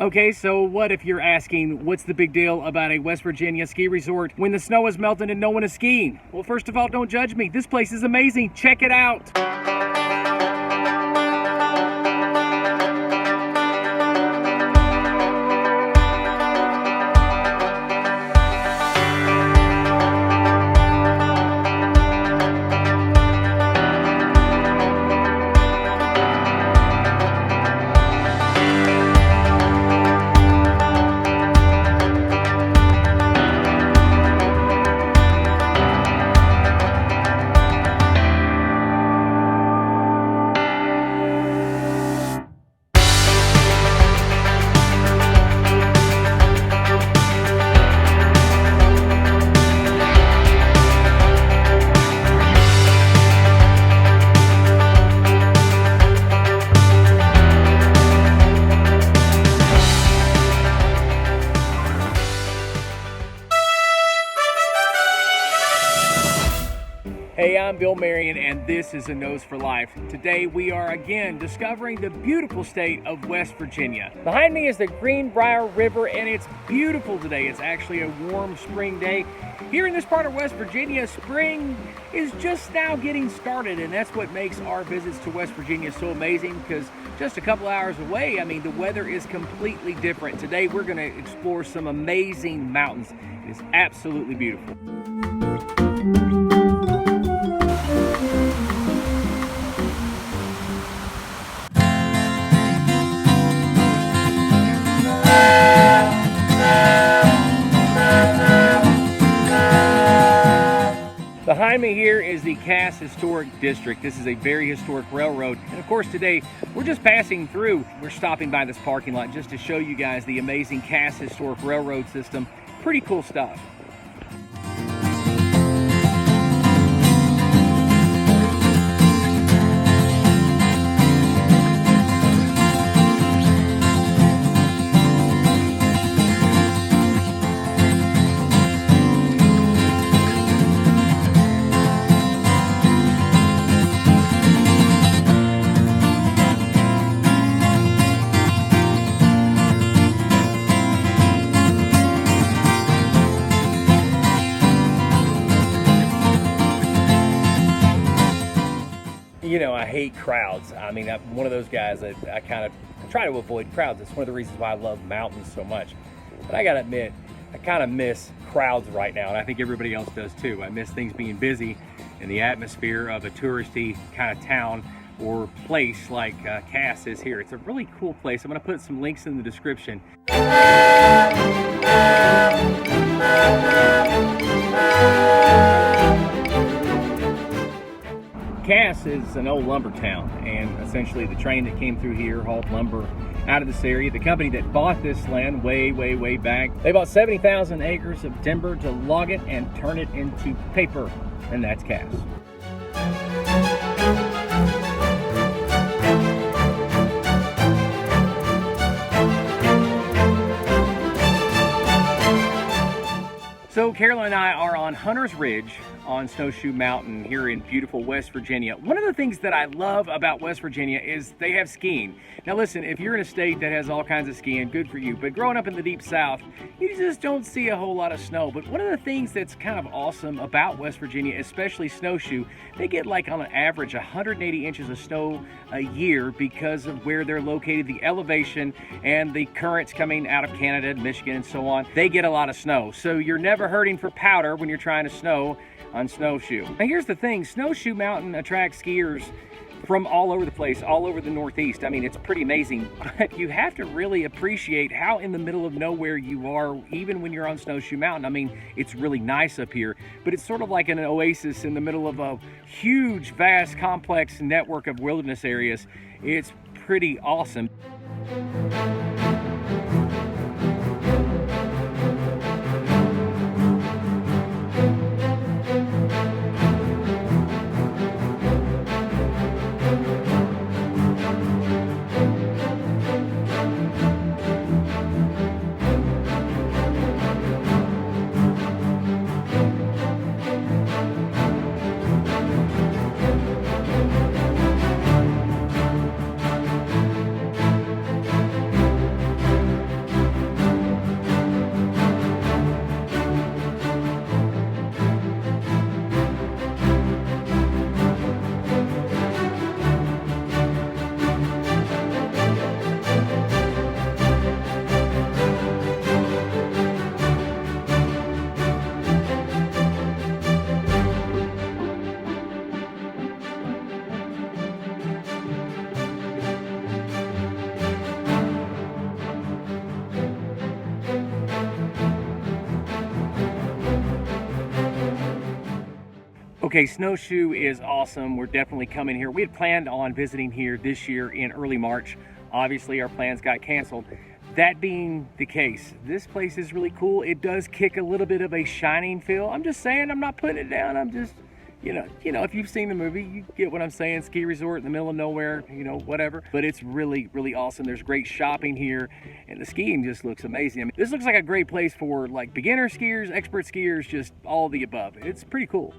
Okay, so what if you're asking, what's the big deal about a West Virginia ski resort when the snow is melting and no one is skiing? Well, first of all, don't judge me. This place is amazing. Check it out. Hey, I'm Bill Marion, and this is A Nose for Life. Today we are again discovering the beautiful state of West Virginia. Behind me is the Greenbrier River, and it's beautiful today. It's actually a warm spring day. Here in this part of West Virginia, spring is just now getting started, and that's what makes our visits to West Virginia so amazing, because just a couple hours away, I mean, the weather is completely different. Today we're going to explore some amazing mountains. It is absolutely beautiful. Behind me here is the Cass Historic District. This is a very historic railroad. And of course today, we're just passing through. We're stopping by this parking lot just to show you guys the amazing Cass Historic Railroad system. Pretty cool stuff. You know, I hate crowds. I mean, I'm one of those guys that I kind of try to avoid crowds. It's one of the reasons why I love mountains so much. But I gotta admit, I kind of miss crowds right now, and I think everybody else does too. I miss things being busy and the atmosphere of a touristy kind of town or place like Cass is here. It's a really cool place. I'm gonna put some links in the description. Cass is an old lumber town, and essentially the train that came through here hauled lumber out of this area. The company that bought this land way back, they bought 70,000 acres of timber to log it and turn it into paper, and that's Cass. So Carolyn and I are on Hunter's Ridge on Snowshoe Mountain here in beautiful West Virginia. One of the things that I love about West Virginia is they have skiing. Now listen, if you're in a state that has all kinds of skiing, good for you. But growing up in the deep south, you just don't see a whole lot of snow. But one of the things that's kind of awesome about West Virginia, especially Snowshoe, they get like on an average 180 inches of snow a year because of where they're located, the elevation and the currents coming out of Canada and Michigan and so on. They get a lot of snow. So you're never hurting for powder when you're trying to snow on Snowshoe. Now here's the thing, Snowshoe Mountain attracts skiers from all over the place, all over the Northeast. I mean, it's pretty amazing, but you have to really appreciate how in the middle of nowhere you are, even when you're on Snowshoe Mountain. I mean, it's really nice up here, but it's sort of like an oasis in the middle of a huge, vast, complex network of wilderness areas. It's pretty awesome. Okay, Snowshoe is awesome. We're definitely coming here. We had planned on visiting here this year in early March. Obviously, our plans got canceled. That being the case, this place is really cool. It does kick a little bit of a Shining feel. I'm just saying, I'm not putting it down. I'm just, you know, if you've seen the movie, you get what I'm saying. Ski resort in the middle of nowhere, whatever. But it's really, really awesome. There's great shopping here, and the skiing just looks amazing. I mean, this looks like a great place for like beginner skiers, expert skiers, just all the above. It's pretty cool.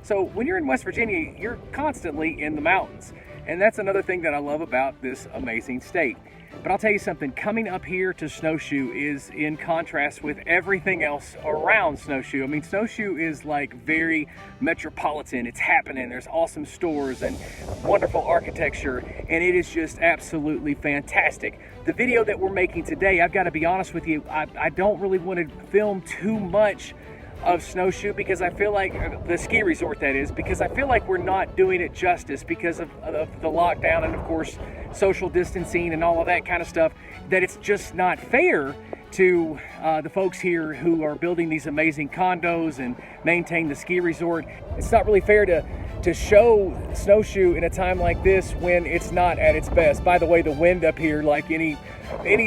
So when you're in West Virginia, you're constantly in the mountains. And that's another thing that I love about this amazing state. But I'll tell you something, coming up here to Snowshoe is in contrast with everything else around Snowshoe. I mean, Snowshoe is like very metropolitan. It's happening. There's awesome stores and wonderful architecture, and it is just absolutely fantastic. The video that we're making today, I've got to be honest with you, I don't really want to film too much of Snowshoe because I feel like, the ski resort that is, because I feel like we're not doing it justice because of the lockdown and of course social distancing and all of that kind of stuff, that it's just not fair to the folks here who are building these amazing condos and maintain the ski resort. It's not really fair to show Snowshoe in a time like this when it's not at its best. By the way, the wind up here, like any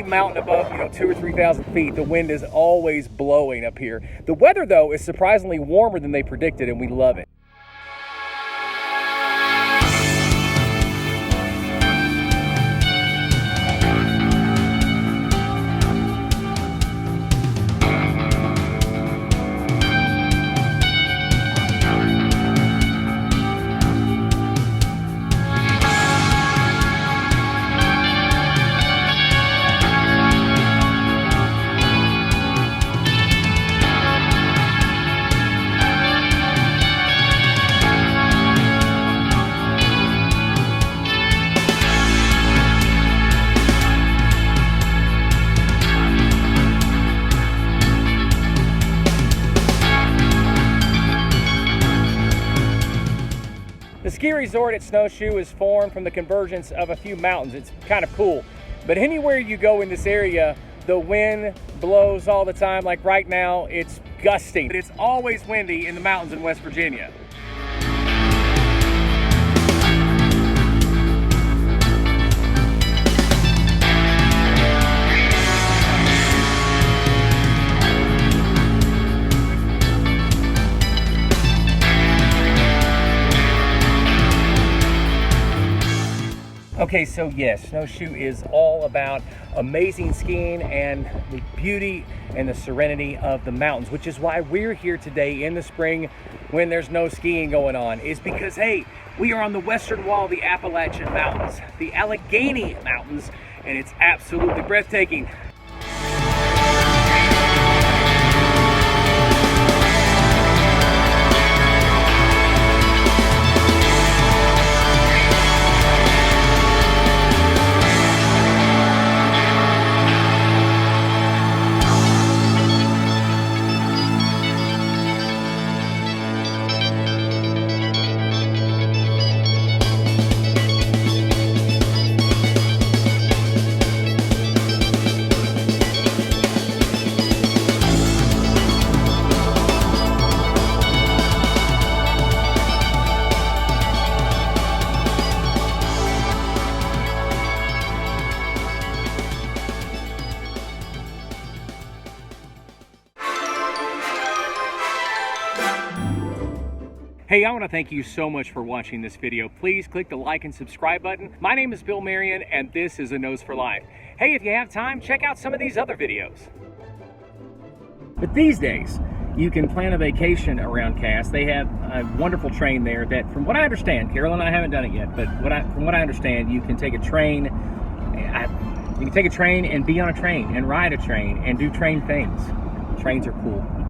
mountain above 2,000 or 3,000 feet, the wind is always blowing up here. The weather though is surprisingly warmer than they predicted, and we love it. The ski resort at Snowshoe is formed from the convergence of a few mountains. It's kind of cool. But anywhere you go in this area, the wind blows all the time. Like right now, it's gusting. But it's always windy in the mountains in West Virginia. Okay, so yes, Snowshoe is all about amazing skiing and the beauty and the serenity of the mountains, which is why we're here today in the spring when there's no skiing going on, is because, hey, we are on the western wall of the Appalachian Mountains, the Allegheny Mountains, and it's absolutely breathtaking. Hey, I want to thank you so much for watching this video. Please click the like and subscribe button. My name is Bill Marion, and this is A Nose for Life. Hey, if you have time, check out some of these other videos. But these days, you can plan a vacation around Cass. They have a wonderful train there that, from what I understand, Carol and I haven't done it yet, but from what I understand, you can take a train. You can take a train and be on a train and ride a train and do train things. Trains are cool.